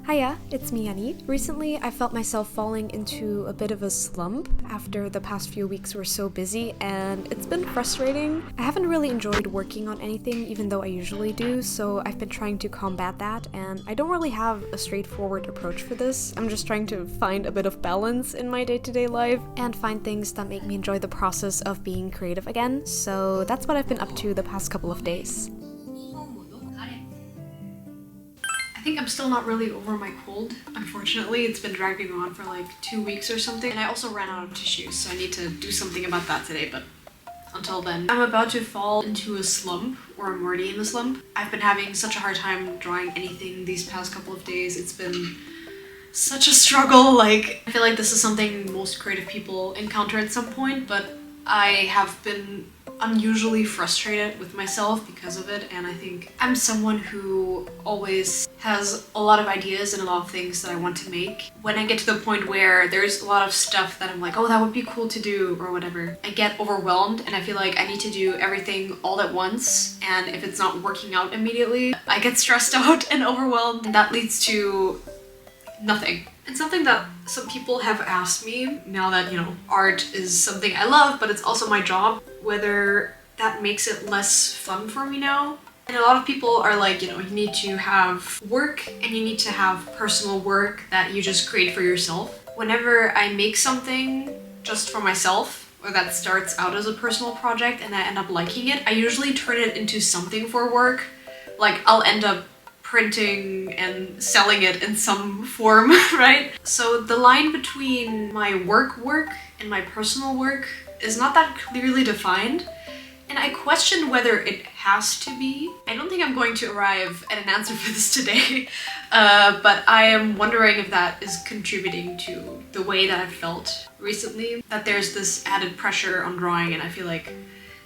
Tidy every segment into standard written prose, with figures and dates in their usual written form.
Hiya, it's me, Annie. Recently, I felt myself falling into a bit of a slump after the past few weeks were so busy, and it's been frustrating. I haven't really enjoyed working on anything, even though I usually do, so I've been trying to combat that, and I don't really have a straightforward approach for this. I'm just trying to find a bit of balance in my day-to-day life and find things that make me enjoy the process of being creative again, so that's what I've been up to the past couple of days. I think I'm still not really over my cold. Unfortunately, it's been dragging on for like 2 weeks or something. And I also ran out of tissues, so I need to do something about that today, but until then. I'm about to fall into a slump, or I'm already in the slump. I've been having such a hard time drawing anything these past couple of days. It's been such a struggle. Like, I feel like this is something most creative people encounter at some point, but I have been unusually frustrated with myself because of it, and I think I'm someone who always has a lot of ideas and a lot of things that I want to make. When I get to the point where there's a lot of stuff that I'm like, oh, that would be cool to do or whatever, I get overwhelmed and I feel like I need to do everything all at once, and if it's not working out immediately, I get stressed out and overwhelmed, and that leads to nothing. It's something that some people have asked me now that, you know, art is something I love, but it's also my job, whether that makes it less fun for me now. And a lot of people are like, you know, you need to have work and you need to have personal work that you just create for yourself. Whenever I make something just for myself, or that starts out as a personal project and I end up liking it, I usually turn it into something for work. Like, I'll end up printing and selling it in some form, right? So the line between my work and my personal work is not that clearly defined, and I question whether it has to be. I don't think I'm going to arrive at an answer for this today, but I am wondering if that is contributing to the way that I've felt recently, that there's this added pressure on drawing, and I feel like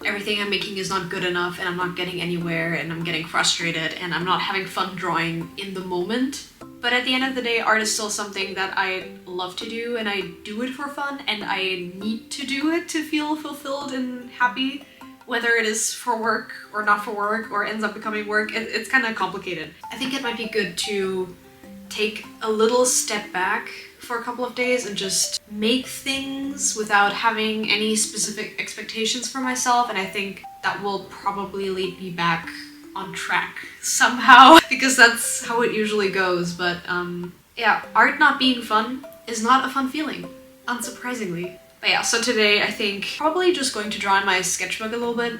everything I'm making is not good enough and I'm not getting anywhere and I'm getting frustrated and I'm not having fun drawing in the moment. But at the end of the day, art is still something that I love to do, and I do it for fun, and I need to do it to feel fulfilled and happy. Whether it is for work or not for work or ends up becoming work, it's kind of complicated. I think it might be good to take a little step back for a couple of days and just make things without having any specific expectations for myself, and I think that will probably lead me back on track somehow because that's how it usually goes. But yeah, art not being fun is not a fun feeling, unsurprisingly. But yeah, so today I think probably just going to draw in my sketchbook a little bit.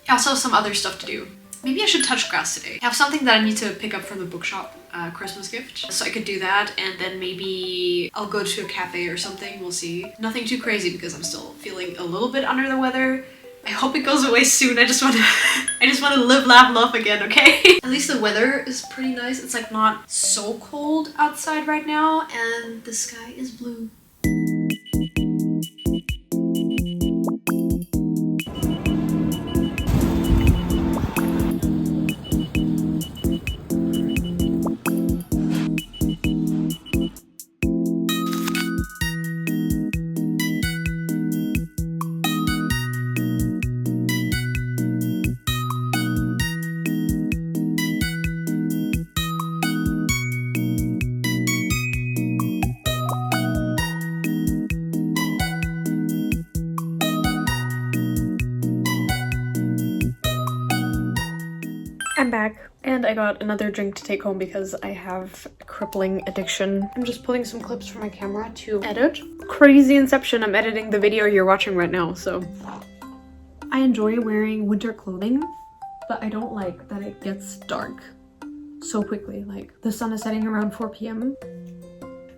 Also some other stuff to do. Maybe I should touch grass today. I have something that I need to pick up from the bookshop, Christmas gift. So I could do that, and then maybe I'll go to a cafe or something, we'll see. Nothing too crazy because I'm still feeling a little bit under the weather. I hope it goes away soon. I just want to live, laugh, love again, okay? At least the weather is pretty nice. It's like not so cold outside right now, and the sky is blue. I'm back, and I got another drink to take home because I have a crippling addiction. I'm just pulling some clips from my camera to edit. Crazy inception, I'm editing the video you're watching right now, so. I enjoy wearing winter clothing, but I don't like that it gets dark so quickly. Like, the sun is setting around 4 p.m.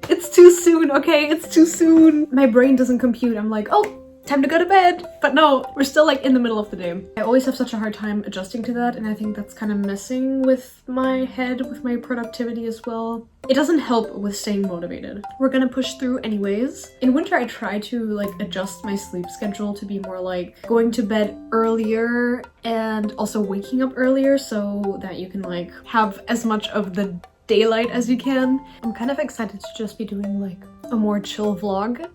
It's too soon, okay? It's too soon. My brain doesn't compute. I'm like, oh, time to go to bed. But no, we're still like in the middle of the day. I always have such a hard time adjusting to that, and I think that's kind of messing with my head, with my productivity as well. It doesn't help with staying motivated. We're gonna push through anyways. In winter, I try to like adjust my sleep schedule to be more like going to bed earlier and also waking up earlier so that you can like have as much of the daylight as you can. I'm kind of excited to just be doing like a more chill vlog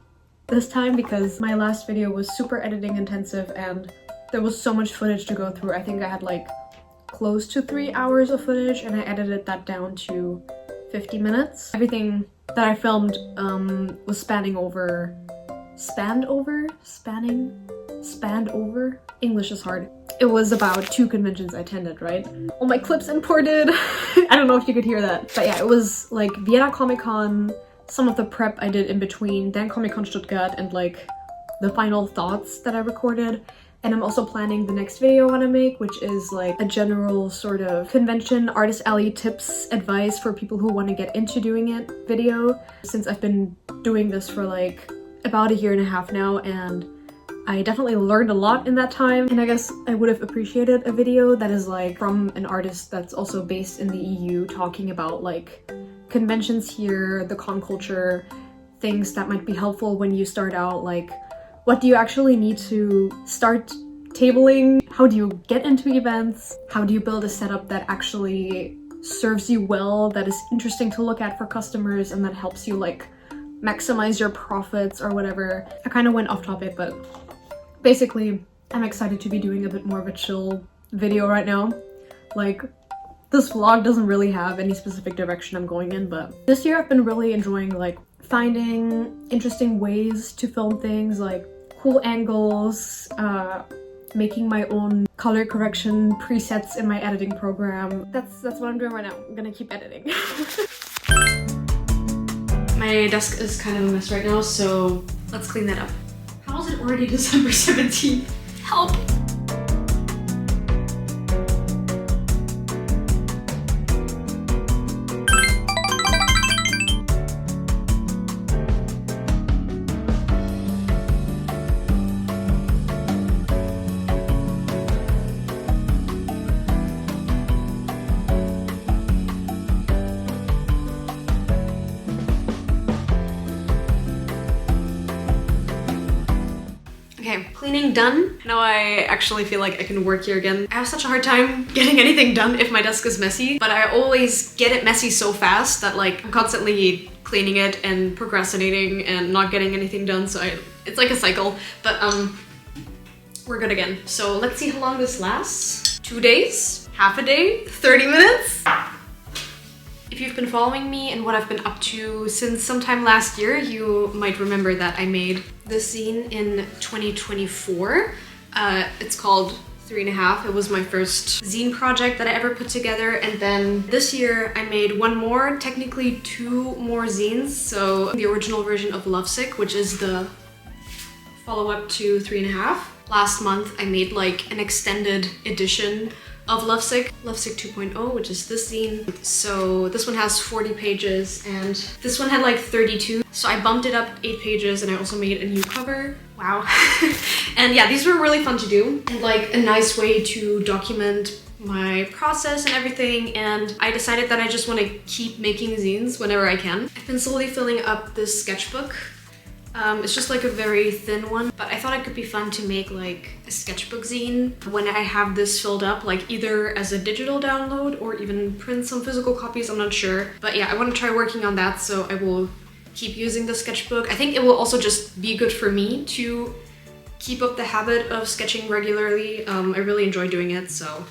this time because my last video was super editing intensive and there was so much footage to go through. I think I had like close to 3 hours of footage and I edited that down to 50 minutes. Everything that I filmed was spanned over. English is hard. It was about 2 conventions I attended, right? All my clips imported. I don't know if you could hear that. But yeah, it was like Vienna Comic Con, some of the prep I did in between, then Comic Con Stuttgart, and like the final thoughts that I recorded. And I'm also planning the next video I want to make, which is like a general sort of convention artist alley tips, advice for people who want to get into doing it video. Since I've been doing this for like about 1.5 years now, and I definitely learned a lot in that time, and I guess I would have appreciated a video that is like from an artist that's also based in the EU, talking about like conventions here, the con culture, things that might be helpful when you start out, like what do you actually need to start tabling, how do you get into events, how do you build a setup that actually serves you well, that is interesting to look at for customers, and that helps you like maximize your profits or whatever. I kind of went off topic, but basically, I'm excited to be doing a bit more of a chill video right now. Like, this vlog doesn't really have any specific direction I'm going in, but this year I've been really enjoying like finding interesting ways to film things, like cool angles, making my own color correction presets in my editing program. That's what I'm doing right now. I'm gonna keep editing. My desk is kind of a mess right now, so let's clean that up. How is it already December 17th? Help! Okay, cleaning done. Now I actually feel like I can work here again. I have such a hard time getting anything done if my desk is messy, but I always get it messy so fast that like I'm constantly cleaning it and procrastinating and not getting anything done, so it's like a cycle. But we're good again. So let's see how long this lasts. 2 days? Half a day? 30 minutes? If you've been following me and what I've been up to since sometime last year, you might remember that I made this zine in 2024. It's called 3.5. It was my first zine project that I ever put together, and then this year I made one more, technically 2 more zines. So the original version of Lovesick, which is the follow-up to 3.5. Last month I made like an extended edition of Lovesick 2.0, which is this zine. So this one has 40 pages and this one had like 32. So I bumped it up 8 pages, and I also made a new cover. Wow. And yeah, these were really fun to do and like a nice way to document my process and everything, and I decided that I just want to keep making zines whenever I can. I've been slowly filling up this sketchbook. It's just like a very thin one, but I thought it could be fun to make like a sketchbook zine when I have this filled up, like either as a digital download or even print some physical copies, I'm not sure. But yeah, I want to try working on that, so I will keep using the sketchbook. I think it will also just be good for me to keep up the habit of sketching regularly. I really enjoy doing it, so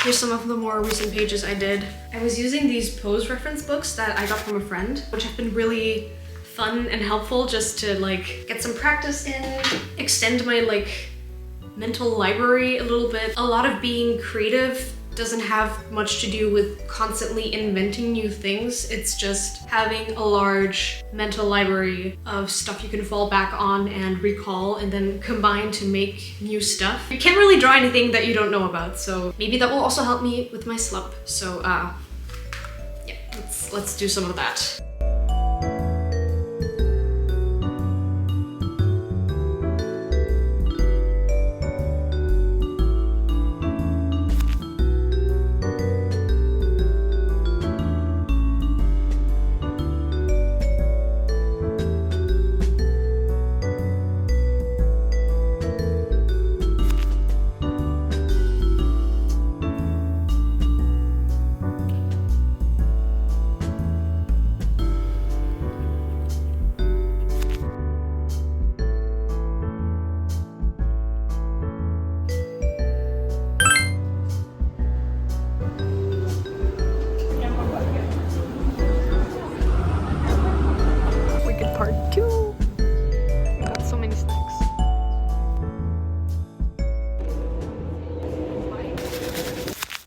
here's some of the more recent pages I did. I was using these pose reference books that I got from a friend, which have been really fun and helpful just to like get some practice in, extend my like mental library a little bit. A lot of being creative doesn't have much to do with constantly inventing new things. It's just having a large mental library of stuff you can fall back on and recall and then combine to make new stuff. You can't really draw anything that you don't know about, so maybe that will also help me with my slump. So yeah, let's do some of that.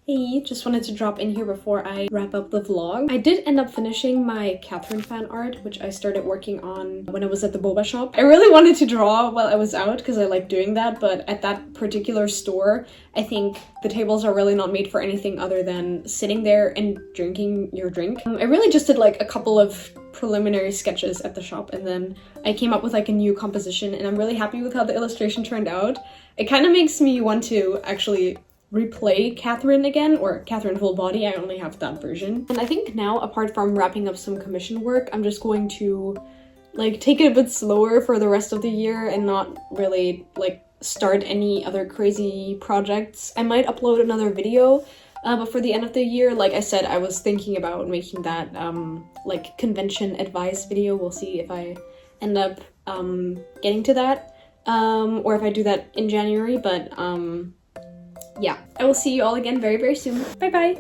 Hey, just wanted to drop in here before I wrap up the vlog. I did end up finishing my Catherine fan art, which I started working on when I was at the boba shop. I really wanted to draw while I was out because I like doing that, but at that particular store, I think the tables are really not made for anything other than sitting there and drinking your drink. I really just did like a couple of preliminary sketches at the shop, and then I came up with like a new composition, and I'm really happy with how the illustration turned out. It kind of makes me want to actually replay Catherine again, or Catherine full body. I only have that version. And I think now, apart from wrapping up some commission work, I'm just going to like take it a bit slower for the rest of the year and not really like start any other crazy projects. I might upload another video, but for the end of the year, like I said, I was thinking about making that like convention advice video. We'll see if I end up getting to that, or if I do that in January, but yeah, I will see you all again very, very soon. Bye bye!